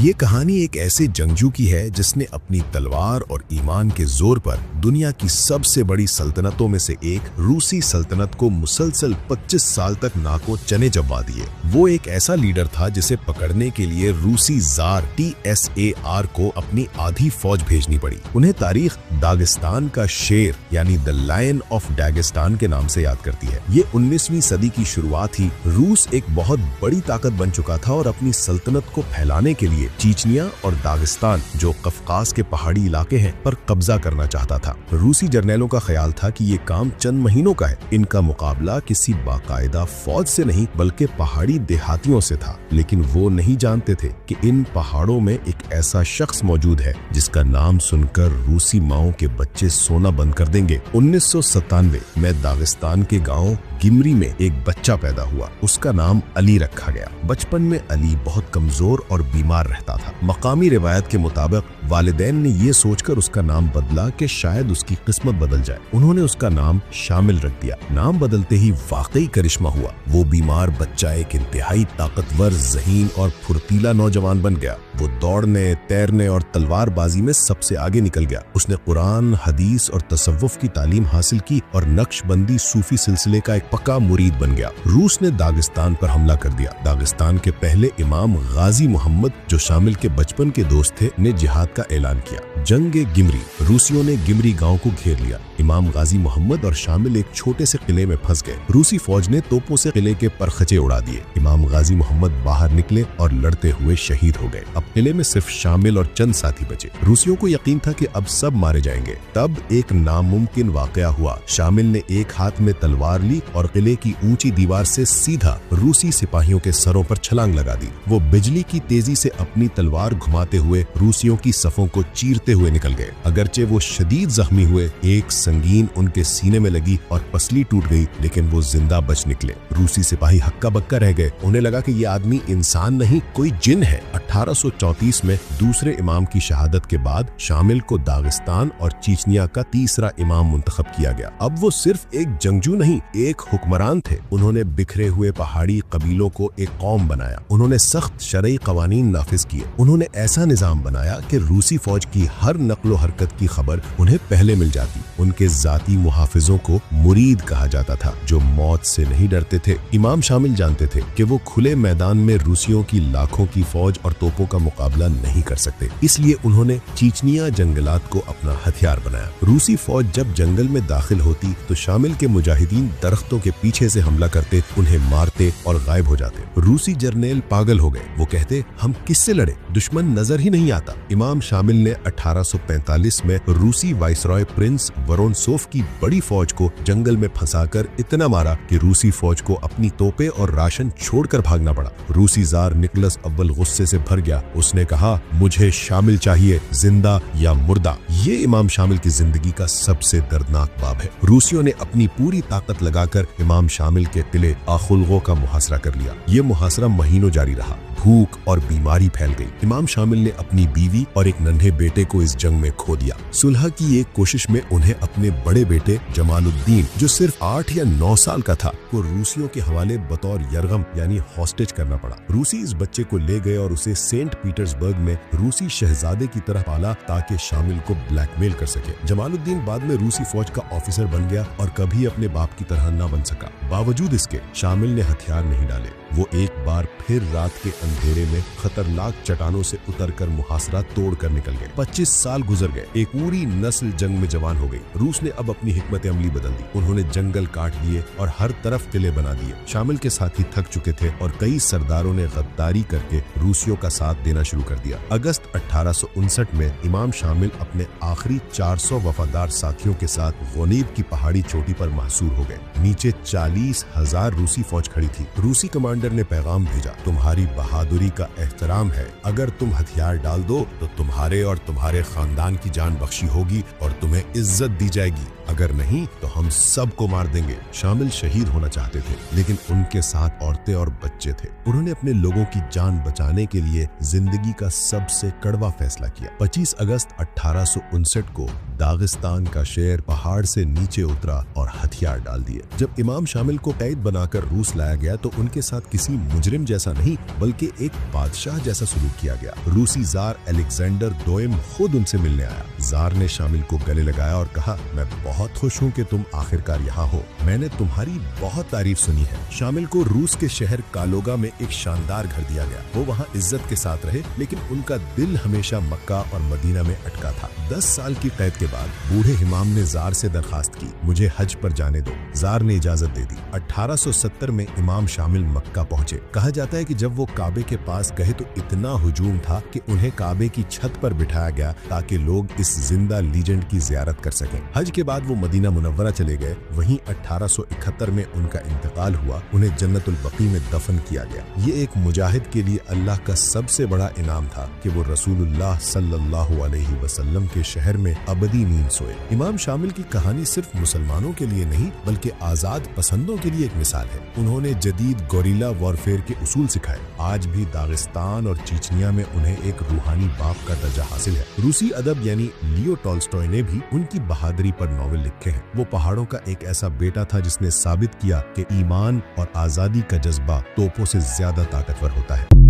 ये कहानी एक ऐसे जंगजू की है जिसने अपनी तलवार और ईमान के जोर पर दुनिया की सबसे बड़ी सल्तनतों में से एक रूसी सल्तनत को मुसलसल 25 साल तक नाको चने चबा दिए। वो एक ऐसा लीडर था जिसे पकड़ने के लिए रूसी जार TSAR को अपनी आधी फौज भेजनी पड़ी। उन्हें तारीख दागिस्तान का शेर यानी द लायन ऑफ दागिस्तान के नाम से याद करती है। ये 19वीं सदी की शुरुआत ही रूस एक बहुत बड़ी ताकत बन चुका था और अपनी सल्तनत को फैलाने के लिए चीचनिया और दागिस्तान जो कफकास के पहाड़ी इलाके हैं पर कब्जा करना चाहता था। रूसी जर्नैलों का ख्याल था कि ये काम चंद महीनों का है। इनका मुकाबला किसी बाकायदा फौज से नहीं बल्कि पहाड़ी देहातियों से था। लेकिन वो नहीं जानते थे कि इन पहाड़ों में एक ऐसा शख्स मौजूद है जिसका नाम सुनकर रूसी माओं के बच्चे सोना बंद कर देंगे। 1997 में दागिस्तान के गांव गिमरी में एक बच्चा पैदा हुआ। उसका नाम अली रखा गया। बचपन में अली बहुत कमजोर और बीमार रहता था। मकामी रिवायत के मुताबिक वालिदैन ने ये सोचकर उसका नाम बदला कि शायद उसकी किस्मत बदल जाए। उन्होंने उसका नाम शामिल रख दिया। नाम बदलते ही वाकई करिश्मा हुआ। वो बीमार बच्चा एक इंतहाई ताकतवर, ज़हीन और फुर्तीला नौजवान बन गया। वो दौड़ने, तैरने और तलवारबाजी में सबसे आगे निकल गया। उसने कुरान, हदीस और तसव्वुफ की तालीम हासिल की और नक्शबंदी सूफी सिलसिले का एक पक्का मुरीद बन गया। रूस ने दागिस्तान पर हमला कर दिया। दागिस्तान के पहले इमाम गाजी मोहम्मद, जो शामिल के बचपन के दोस्त थे, ने जिहाद का ऐलान किया। जंगे गिमरी, रूसियों ने गिमरी गांव को घेर लिया। इमाम गाजी मोहम्मद और शामिल एक छोटे से किले में फंस गए। रूसी फौज ने तोपों से किले के परखचे उड़ा दिए। इमाम गाजी मोहम्मद बाहर निकले और लड़ते हुए शहीद हो गए। अब किले में सिर्फ शामिल और चंद साथी बचे। रूसियों को यकीन था कि अब सब मारे जाएंगे। तब एक नामुमकिन वाकया हुआ। शामिल ने एक हाथ में तलवार ली और किले की ऊंची दीवार से सीधा रूसी सिपाहियों के सरों पर छलांग लगा दी। वो बिजली की तेजी से अपनी तलवार घुमाते हुए रूसियों की सफों को चीरते हुए निकल गए। अगरचे वो शदीद जख्मी हुए, एक संगीन उनके सीने में लगी और पसली टूट गई, लेकिन वो जिंदा बच निकले। रूसी सिपाही हक्का बक्का रह गए। उन्हें लगा कि ये आदमी इंसान नहीं, कोई जिन है। 1834 में दूसरे इमाम की शहादत के बाद शामिल को दागिस्तान और चीचनिया का तीसरा इमाम मुंतखब किया गया। अब वो सिर्फ एक जंगजू नहीं, एक हुक्मरान थे। उन्होंने बिखरे हुए पहाड़ी कबीलों को एक कौम बनाया। उन्होंने सख्त शरई कवानीन नाफिज किए। उन्होंने ऐसा निजाम बनाया कि रूसी फौज की हर नक्लो हरकत की खबर उन्हें पहले मिल जाती। उनके जाती मुहाफिजों को मुरीद कहा जाता था, जो मौत से नहीं डरते थे। इमाम शामिल जानते थे कि वो खुले मैदान में रूसियों की लाखों की फौज और तोपों का मुकाबला नहीं कर सकते। इसलिए उन्होंने चीचनिया जंगलात को अपना हथियार बनाया। रूसी फौज जब जंगल में दाखिल होती तो शामिल के मुजाहिदीन दरख्तों के पीछे से हमला करते, उन्हें मारते और गायब हो जाते। रूसी जर्नेल पागल हो गए। वो कहते, हम किससे लड़े, दुश्मन नजर ही नहीं आता। इमाम शामिल ने 1845 में रूसी वाइसरॉय प्रिंस वरोनसोफ की बड़ी फौज को जंगल में फंसाकर इतना मारा कि रूसी फौज को अपनी तोपे और राशन छोड़कर भागना पड़ा। रूसी जार निकोलस अव्वल गुस्से से भर गया। उसने कहा, मुझे शामिल चाहिए, जिंदा या मुर्दा। ये इमाम शामिल की जिंदगी का सबसे दर्दनाक बाब है। रूसियों ने अपनी पूरी ताकत लगाकर इमाम शामिल के किले आखुल्गो का मुहासरा कर लिया। ये मुहासरा महीनों जारी रहा। भूख और बीमारी फैल गई। इमाम शामिल ने अपनी बीवी और एक नन्हे बेटे को इस जंग में खो दिया। सुलह की एक कोशिश में उन्हें अपने बड़े बेटे जमालुद्दीन, जो सिर्फ 8 या 9 साल का था, को रूसियों के हवाले बतौर यरगम यानी हॉस्टेज करना पड़ा। रूसी इस बच्चे को ले गए और उसे सेंट पीटर्सबर्ग में रूसी शहजादे की तरह पाला ताकि शामिल को ब्लैकमेल कर सके। जमालुद्दीन बाद में रूसी फौज का ऑफिसर बन गया और कभी अपने बाप की तरह न बन सका। बावजूद इसके शामिल ने हथियार नहीं डाले। वो एक बार फिर रात के अंधेरे में खतरनाक चट्टानों से उतरकर मुहासरा तोड़कर निकल गए। 25 साल गुजर गए। एक पूरी नस्ल जंग में जवान हो गई। रूस ने अब अपनी हिकमत अमली बदल दी। उन्होंने जंगल काट दिए और हर तरफ किले बना दिए। शामिल के साथी थक चुके थे और कई सरदारों ने गद्दारी करके रूसियों का साथ देना शुरू कर दिया। अगस्त 1859 में इमाम शामिल अपने आखिरी 400 वफादार साथियों के साथ गनीब की पहाड़ी चोटी पर महसूर हो गए। नीचे 40,000 रूसी फौज खड़ी थी। रूसी कमांडर ने पैगाम भेजा, तुम्हारी बहादुरी का एहतराम है। अगर तुम हथियार डाल दो तो तुम्हारे और तुम्हारे खानदान की जान बख्शी होगी और तुम्हें इज्जत दी जाएगी। अगर नहीं तो हम सबको मार देंगे। शामिल शहीद होना चाहते थे, लेकिन उनके साथ औरतें और बच्चे थे। उन्होंने अपने लोगों की जान बचाने के लिए जिंदगी का सबसे कड़वा फैसला किया। 25 अगस्त 1859 को दागिस्तान का शेर पहाड़ से नीचे उतरा और हथियार डाल दिए। जब इमाम शामिल को कैद बनाकर रूस लाया गया तो उनके साथ किसी मुजरिम जैसा नहीं बल्कि एक बादशाह जैसा सलूक किया गया। रूसी जार अलेक्जेंडर दोयम खुद उनसे मिलने आया। जार ने शामिल को गले लगाया और कहा, मैं बहुत खुश हूँ कि तुम आखिरकार यहाँ हो। मैंने तुम्हारी बहुत तारीफ सुनी है। शामिल को रूस के शहर कालोगा में एक शानदार घर दिया गया। वो वहाँ इज्जत के साथ रहे, लेकिन उनका दिल हमेशा मक्का और मदीना में अटका था। 10 साल की कैद के बाद बूढ़े इमाम ने जार से दरखास्त की, मुझे हज पर जाने दो। जार ने इजाजत दे दी। 1870 में इमाम शामिल मक्का पहुंचे। कहा जाता है कि जब वो काबे के पास गए तो इतना हुजूम था कि उन्हें काबे की छत पर बिठाया गया ताकि लोग इस जिंदा लीजेंड की जियारत कर सकें। हज के बाद वो मदीना मुनव्वरा चले गए। वहीं 1871 में उनका इंतकाल हुआ। उन्हें जन्नतुल बकी में दफन किया गया। ये एक मुजाहिद के लिए अल्लाह का सबसे बड़ा इनाम था कि वो रसूलुल्लाह सल्लल्लाहु अलैहि वसल्लम के शहर में अबदी नींद सोए। इमाम शामिल की कहानी सिर्फ मुसलमानों के लिए नहीं बल्कि आजाद पसंदों के लिए एक मिसाल है। उन्होंने जदीद गोरिल्ला वॉरफेयर के उसूल सिखाए। आज भी दागिस्तान और चीचनिया में उन्हें एक रूहानी बाप का दर्जा हासिल है। रूसी अदब यानी लियो टॉल्स्टॉय ने भी उनकी बहादुरी पर नॉवेल लिखे हैं। वो पहाड़ों का एक ऐसा बेटा था जिसने साबित किया कि ईमान और आजादी का जज्बा तोपों से ज्यादा ताकतवर होता है।